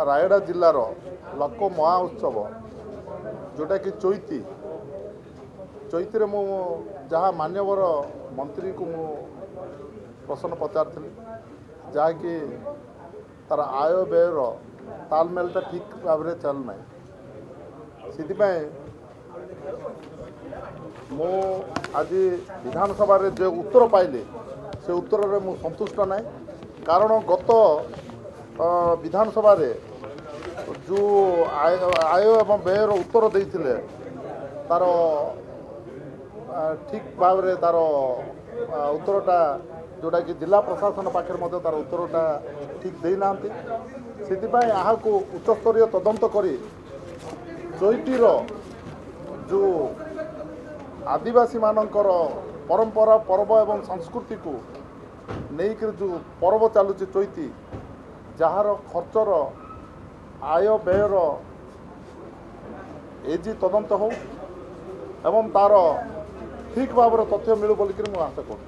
रायगड़ा जिलार लोक महा उत्सव जोटा कि चैती चैती मु जहाँ मान्यवर मंत्री को मु प्रश्न पचारि जहाँकि तार आय व्ययर तालमेलटा ठीक भाव में चलना से मु आज विधानसभा जो उत्तर पाइली से उत्तर में मु संतुष्ट ना कारण गत विधानसभा जो आय एवं व्ययर उत्तर देते तार ठीक भाव में तार उत्तरटा जोटा कि जिला प्रशासन पाखे तार उत्तरटा ठीक देना से उच्चस्तरीय तदंत करी चैतीर जो आदिवासी मानकर परंपरा पर्व एवं संस्कृति को लेकर जो पर्व चलुची चैती जार खर्चर आय व्ययर एजी तदंत हो एवं तार ठीक भाव तथ्य मिलू बोलिक आशा करूँ।